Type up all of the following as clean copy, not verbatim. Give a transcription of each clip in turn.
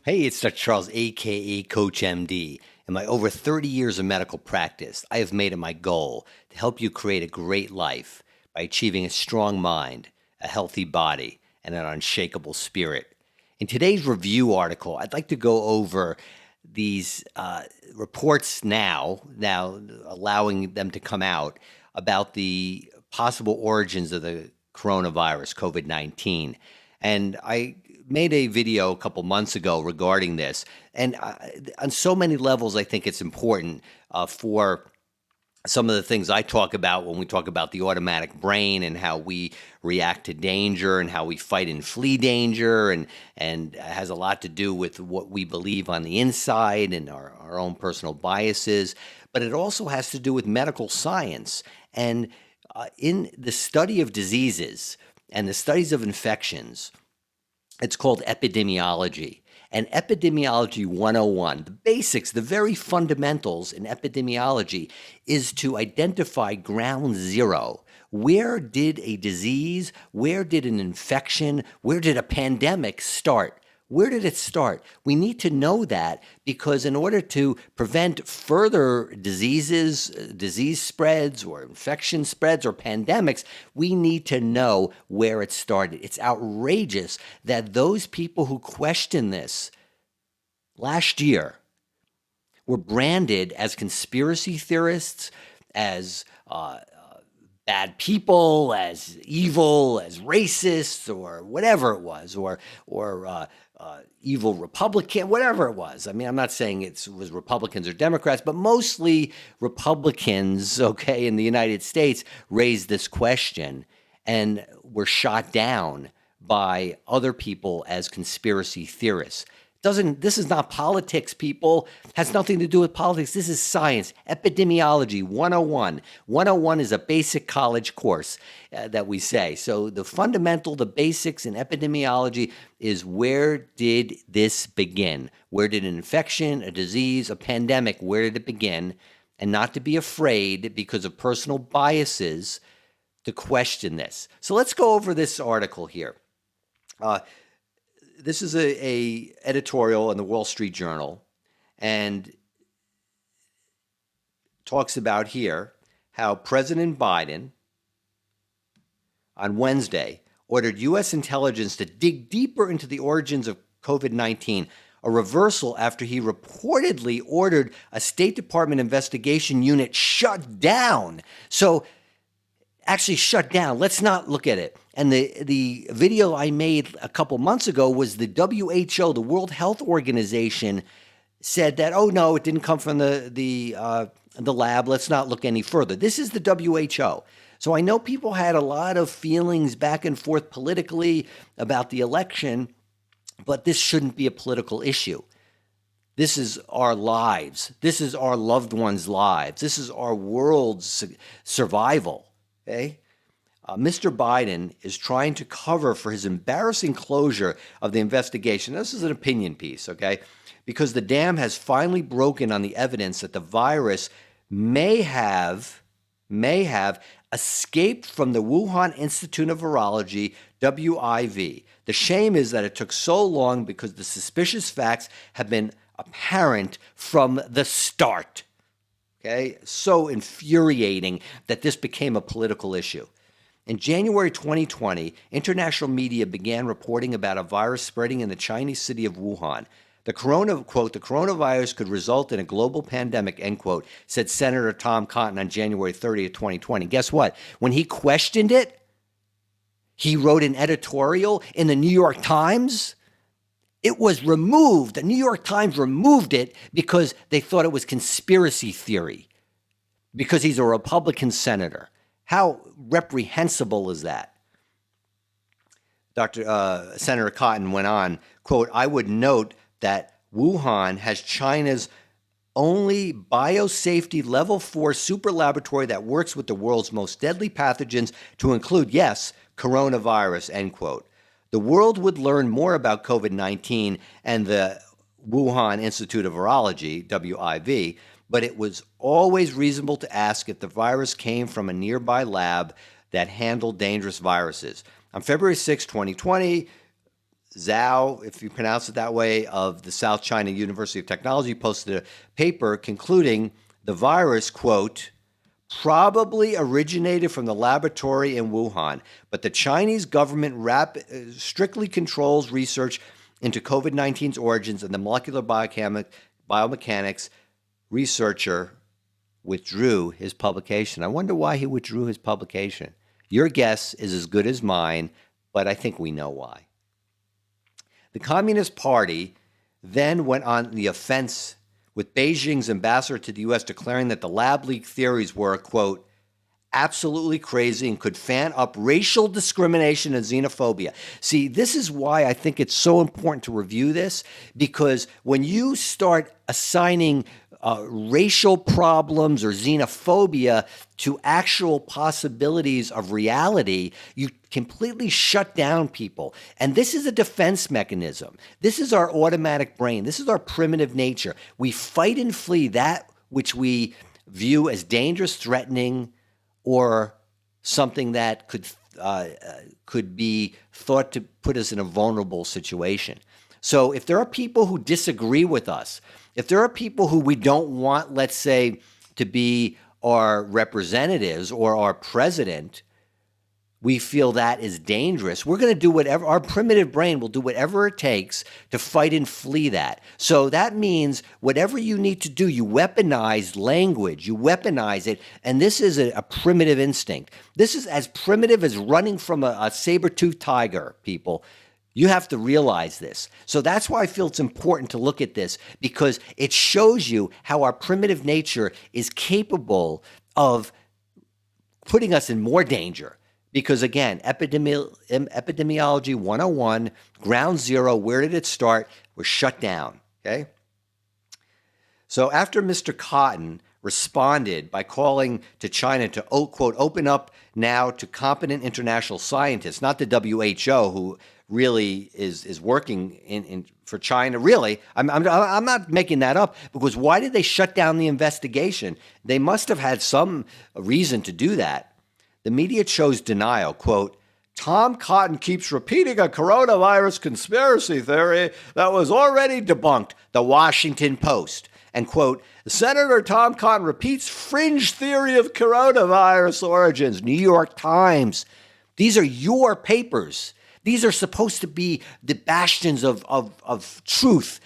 Hey, it's Dr. Charles, aka CoachMD. In my over 30 years of medical practice, I have made it my goal to help you create a great life by achieving a strong mind, a healthy body, and an unshakable spirit. In today's review article, I'd like to go over these reports now allowing them to come out about the possible origins of the coronavirus, COVID-19. And I made a video a couple months ago regarding this. And on so many levels, I think it's important for some of the things I talk about when we talk about the automatic brain and how we react to danger and how we fight and flee danger, and has a lot to do with what we believe on the inside and our own personal biases. But it also has to do with medical science. And in the study of diseases and the studies of infections, it's called epidemiology. And Epidemiology 101, the basics, the very fundamentals in epidemiology, is to identify ground zero. Where did a disease, where did an infection, where did a pandemic start? Where did it start? We need to know that because in order to prevent further diseases, disease spreads or infection spreads or pandemics, we need to know where it started. It's outrageous that those people who question this last year were branded as conspiracy theorists, as bad people, as evil, as racists, or whatever it was, or evil Republican, whatever it was. I mean, I'm not saying it was Republicans or Democrats, but mostly Republicans, okay, in the United States raised this question and were shot down by other people as conspiracy theorists. This is not politics, people. It has nothing to do with politics. This is science. Epidemiology 101. 101 is a basic college course that we say. So the fundamental, the basics in epidemiology is where did this begin? Where did an infection, a disease, a pandemic, where did it begin? And not to be afraid because of personal biases to question this. So let's go over this article here. This is a editorial in the Wall Street Journal, and talks about here how President Biden on Wednesday ordered U.S. intelligence to dig deeper into the origins of COVID-19, a reversal after he reportedly ordered a State Department investigation unit shut down. So actually shut down. Let's not look at it. And the video I made a couple months ago was the WHO, the World Health Organization, said that, oh no, it didn't come from the lab. Let's not look any further. This is the WHO. So I know people had a lot of feelings back and forth politically about the election, but this shouldn't be a political issue. This is our lives. This is our loved ones' lives. This is our world's survival. Okay? Mr. Biden is trying to cover for his embarrassing closure of the investigation. This is an opinion piece, okay? Because the dam has finally broken on the evidence that the virus may have escaped from the Wuhan Institute of Virology, WIV. The shame is that it took so long because the suspicious facts have been apparent from the start. Okay? So infuriating that this became a political issue. In January 2020, international media began reporting about a virus spreading in the Chinese city of Wuhan. The coronavirus could result in a global pandemic, end quote, said Senator Tom Cotton on January 30th, 2020. Guess what? When he questioned it, he wrote an editorial in the New York Times. It was removed. The New York Times removed it because they thought it was conspiracy theory, because he's a Republican senator. How reprehensible is that? Senator Cotton went on, quote, I would note that Wuhan has China's only biosafety level 4 super laboratory that works with the world's most deadly pathogens to include, yes, coronavirus, end quote. The world would learn more about COVID-19 and the Wuhan Institute of Virology, WIV, but it was always reasonable to ask if the virus came from a nearby lab that handled dangerous viruses. On February 6, 2020, Zhao, if you pronounce it that way, of the South China University of Technology, posted a paper concluding the virus, quote, probably originated from the laboratory in Wuhan, but the Chinese government strictly controls research into COVID-19's origins, and the molecular biomechanics researcher withdrew his publication. I wonder why he withdrew his publication. Your guess is as good as mine, but I think we know why. The Communist Party then went on the offense with Beijing's ambassador to the U.S. declaring that the lab leak theories were, quote, absolutely crazy and could fan up racial discrimination and xenophobia. See, this is why I think it's so important to review this, because when you start assigning racial problems or xenophobia to actual possibilities of reality, you completely shut down people. And this is a defense mechanism. This is our automatic brain. This is our primitive nature. We fight and flee that which we view as dangerous, threatening, or something that could be thought to put us in a vulnerable situation. So if there are people who disagree with us, if there are people who we don't want, let's say, to be our representatives or our president, we feel that is dangerous, we're going to do whatever, our primitive brain will do whatever it takes to fight and flee that. So that means whatever you need to do, you weaponize language, you weaponize it, and this is a primitive instinct. This is as primitive as running from a saber-toothed tiger, people. You have to realize this. So that's why I feel it's important to look at this, because it shows you how our primitive nature is capable of putting us in more danger. Because again, epidemiology 101, ground zero, where did it start? Was shut down, okay? So after Mr. Cotton responded by calling to China to, quote, open up now to competent international scientists, not the WHO, who really is working for China. Really, I'm not making that up, because why did they shut down the investigation? They must have had some reason to do that. The media chose denial, quote, Tom Cotton keeps repeating a coronavirus conspiracy theory that was already debunked, the Washington Post. And, quote, Senator Tom Cotton repeats fringe theory of coronavirus origins, New York Times. These are your papers. These are supposed to be the bastions of truth.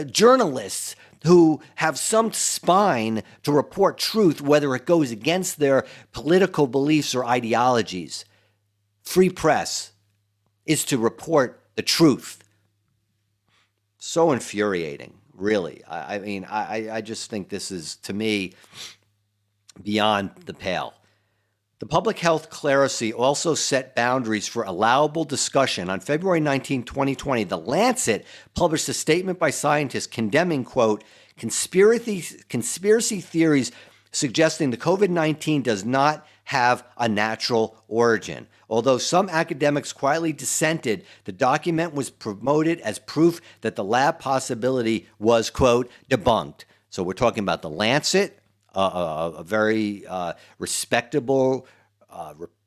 Journalists who have some spine to report truth, whether it goes against their political beliefs or ideologies. Free press is to report the truth. So infuriating, really. I just think this is, to me, beyond the pale. The Public Health Clerisy also set boundaries for allowable discussion. On February 19, 2020, The Lancet published a statement by scientists condemning, quote, conspiracy theories suggesting the COVID-19 does not have a natural origin. Although some academics quietly dissented, the document was promoted as proof that the lab possibility was, quote, debunked. So we're talking about The Lancet, a very respectable,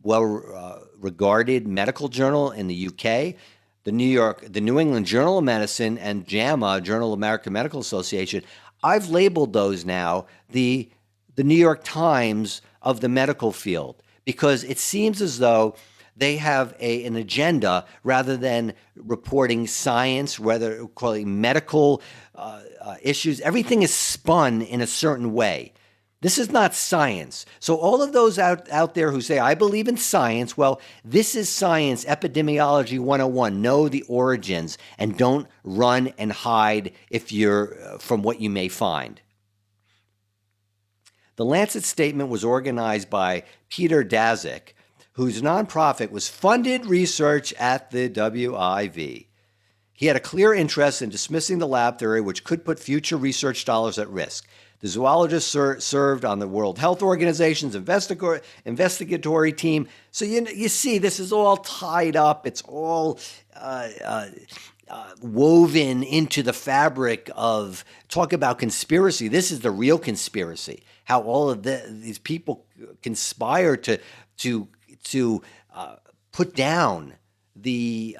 well-regarded medical journal in the UK, the New England Journal of Medicine, and JAMA, Journal of American Medical Association. I've labeled those now the New York Times of the medical field, because it seems as though they have an agenda rather than reporting science, rather calling medical issues. Everything is spun in a certain way. This is not science. So all of those out there who say, I believe in science, well, this is science, epidemiology 101. Know the origins and don't run and hide if you're from what you may find. The Lancet statement was organized by Peter Daszak, whose nonprofit was funded research at the WIV. He had a clear interest in dismissing the lab theory, which could put future research dollars at risk. The zoologist served on the World Health Organization's investigatory team. So you see, this is all tied up. It's all woven into the fabric of, talk about conspiracy. This is the real conspiracy. How all of these people conspire to put down the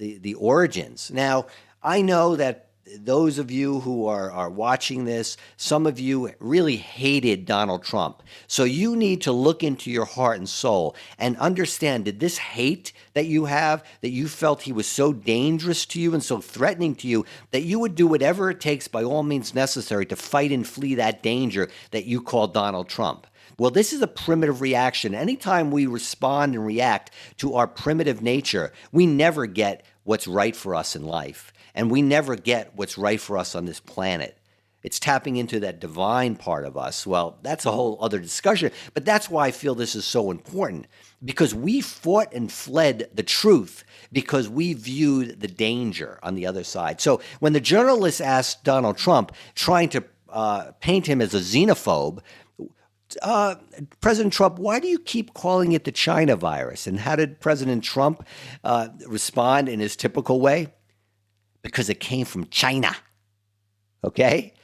the origins. Now, I know that those of you who are watching this, some of you really hated Donald Trump. So you need to look into your heart and soul and understand, did this hate that you have, that you felt he was so dangerous to you and so threatening to you, that you would do whatever it takes by all means necessary to fight and flee that danger that you call Donald Trump? Well, this is a primitive reaction. Anytime we respond and react to our primitive nature, we never get what's right for us in life. And we never get what's right for us on this planet. It's tapping into that divine part of us. Well, that's a whole other discussion. But that's why I feel this is so important. Because we fought and fled the truth because we viewed the danger on the other side. So when the journalists asked Donald Trump, trying to paint him as a xenophobe, President Trump, why do you keep calling it the China virus? And how did President Trump respond in his typical way? Because it came from China. Okay?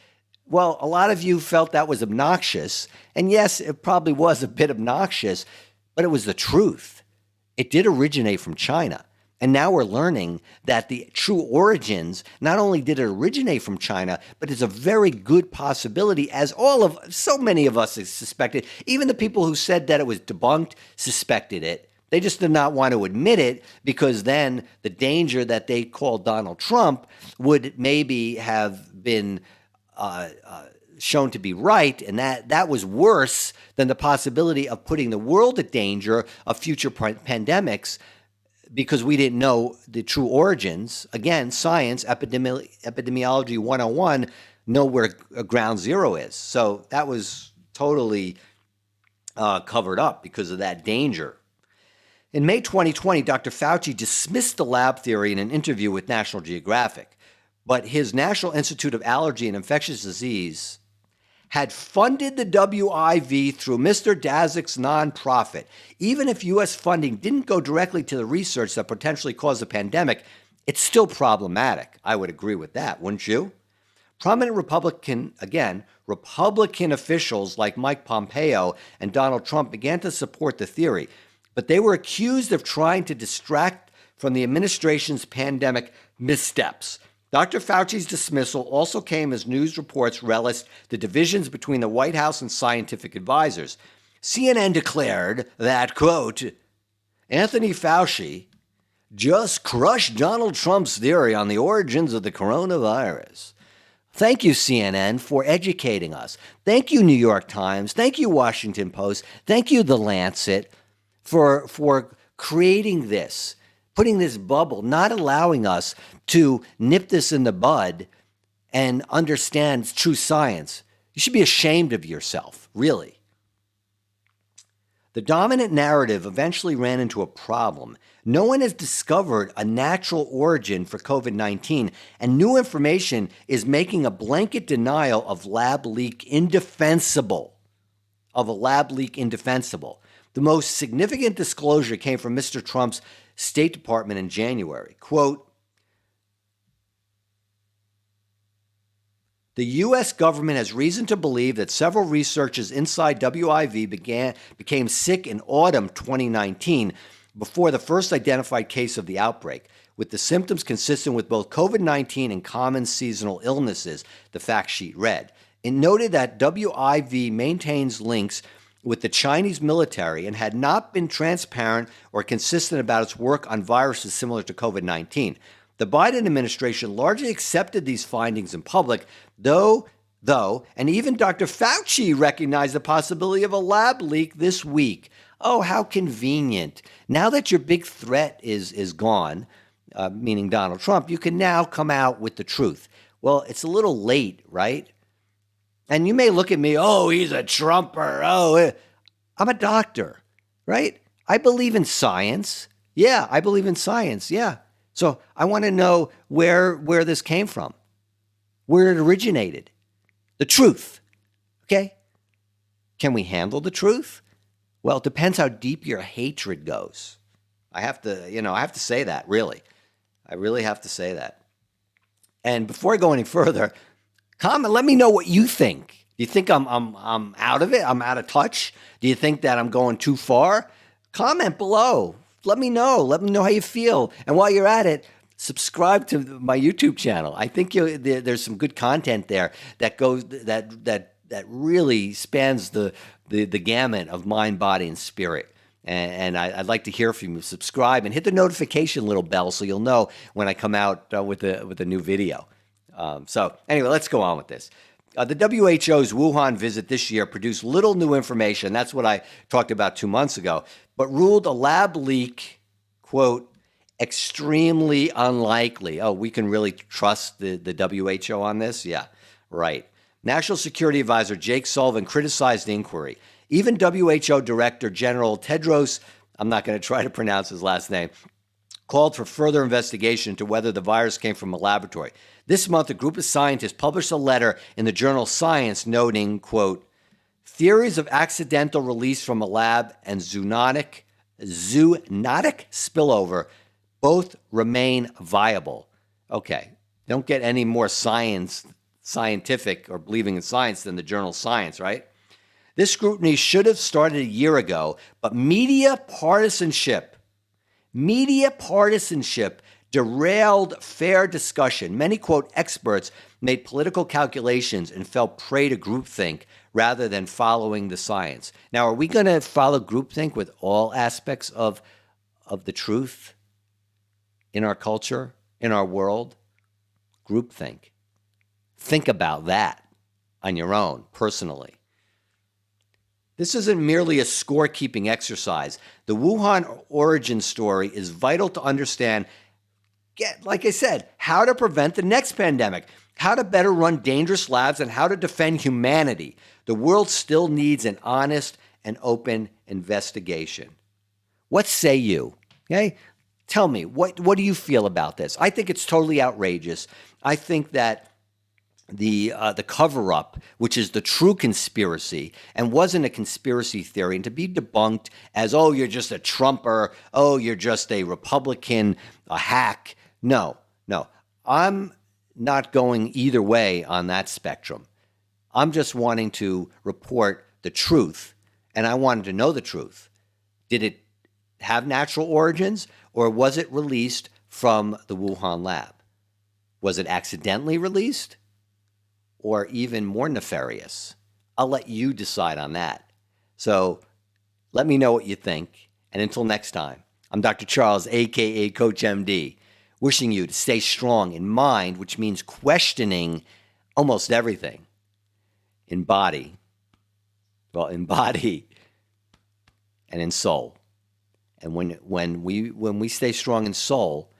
Well, a lot of you felt that was obnoxious. And yes, it probably was a bit obnoxious, but it was the truth. It did originate from China. And now we're learning that the true origins, not only did it originate from China, but it's a very good possibility, as so many of us suspected. Even the people who said that it was debunked suspected it. They just did not want to admit it, because then the danger that they called Donald Trump would maybe have been shown to be right, and that was worse than the possibility of putting the world at danger of future pandemics, because we didn't know the true origins. Again, science, epidemiology 101, know where ground zero is. So that was totally covered up because of that danger. In May 2020, Dr. Fauci dismissed the lab theory in an interview with National Geographic, but his National Institute of Allergy and Infectious Disease had funded the WIV through Mr. Daszak's nonprofit. Even if U.S. funding didn't go directly to the research that potentially caused the pandemic, it's still problematic. I would agree with that, wouldn't you? Prominent Republican officials like Mike Pompeo and Donald Trump began to support the theory, but they were accused of trying to distract from the administration's pandemic missteps. Dr. Fauci's dismissal also came as news reports relished the divisions between the White House and scientific advisors. CNN declared that, quote, Anthony Fauci just crushed Donald Trump's theory on the origins of the coronavirus. Thank you, CNN, for educating us. Thank you, New York Times. Thank you, Washington Post. Thank you, The Lancet, for creating this, putting this bubble, not allowing us to nip this in the bud and understand true science. You should be ashamed of yourself, really. The dominant narrative eventually ran into a problem. No one has discovered a natural origin for COVID-19, and new information is making a blanket denial of a lab leak indefensible. The most significant disclosure came from Mr. Trump's State Department in January. Quote, the U.S. government has reason to believe that several researchers inside WIV became sick in autumn 2019 before the first identified case of the outbreak, with the symptoms consistent with both COVID-19 and common seasonal illnesses, the fact sheet read. It noted that WIV maintains links with the Chinese military and had not been transparent or consistent about its work on viruses similar to COVID-19. The Biden administration largely accepted these findings in public, though, and even Dr. Fauci recognized the possibility of a lab leak this week. Oh, how convenient. Now that your big threat is gone, meaning Donald Trump, you can now come out with the truth. Well, it's a little late, right? And you may look at me, oh, he's a Trumper. Oh, I'm a doctor, right? I believe in science. Yeah, I believe in science. Yeah. So I want to know where this came from, where it originated, the truth. Okay? Can we handle the truth? Well, it depends how deep your hatred goes. I have to say that, really. I really have to say that. And before I go any further, comment, let me know what you think. Do you think I'm out of it? I'm out of touch? Do you think that I'm going too far? Comment below. Let me know. Let me know how you feel. And while you're at it, subscribe to my YouTube channel. I think there's some good content there that goes that really spans the gamut of mind, body, and spirit. And I'd like to hear from you. Subscribe and hit the notification little bell so you'll know when I come out with a new video. So anyway, let's go on with this. The WHO's Wuhan visit this year produced little new information. That's what I talked about 2 months ago, but ruled a lab leak, quote, extremely unlikely. Oh, we can really trust the WHO on this? Yeah, right. National Security Advisor Jake Sullivan criticized the inquiry. Even WHO Director General Tedros, I'm not going to try to pronounce his last name, called for further investigation into whether the virus came from a laboratory. This month, a group of scientists published a letter in the journal Science noting, quote, theories of accidental release from a lab and zoonotic spillover both remain viable. Okay, don't get any more scientific or believing in science than the journal Science, right? This scrutiny should have started a year ago, but media partisanship derailed fair discussion. Many, quote, experts made political calculations and fell prey to groupthink rather than following the science. Now, are we going to follow groupthink with all aspects of the truth in our culture, in our world? Groupthink. Think about that on your own, personally. This isn't merely a scorekeeping exercise. The Wuhan origin story is vital to understand, like I said, how to prevent the next pandemic, how to better run dangerous labs, and how to defend humanity. The world still needs an honest and open investigation. What say you? Okay? Tell me, what do you feel about this? I think it's totally outrageous. I think that the cover-up, which is the true conspiracy and wasn't a conspiracy theory, and to be debunked as, oh, you're just a Trumper, oh, you're just a Republican, a hack. No. I'm not going either way on that spectrum. I'm just wanting to report the truth, and I wanted to know the truth. Did it have natural origins, or was it released from the Wuhan lab? Was it accidentally released? Or even more nefarious? I'll let you decide on that. So let me know what you think. And until next time, I'm Dr. Charles, a.k.a. CoachMD, wishing you to stay strong in mind, which means questioning almost everything. In body and in soul. And when we stay strong in soul,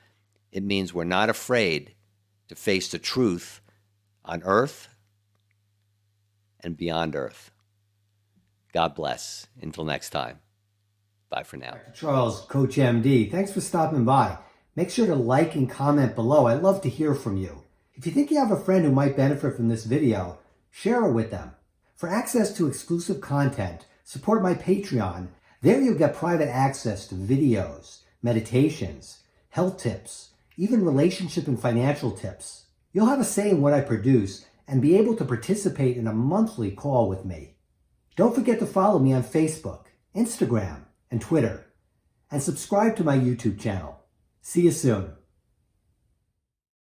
it means we're not afraid to face the truth on earth and beyond earth. God bless. Until next time. Bye for now. Dr. Charles, CoachMD. Thanks for stopping by. Make sure to like and comment below. I'd love to hear from you. If you think you have a friend who might benefit from this video, share it with them. For access to exclusive content, support my Patreon. There you'll get private access to videos, meditations, health tips, even relationship and financial tips. You'll have a say in what I produce and be able to participate in a monthly call with me. Don't forget to follow me on Facebook, Instagram, and Twitter, and subscribe to my YouTube channel. See you soon.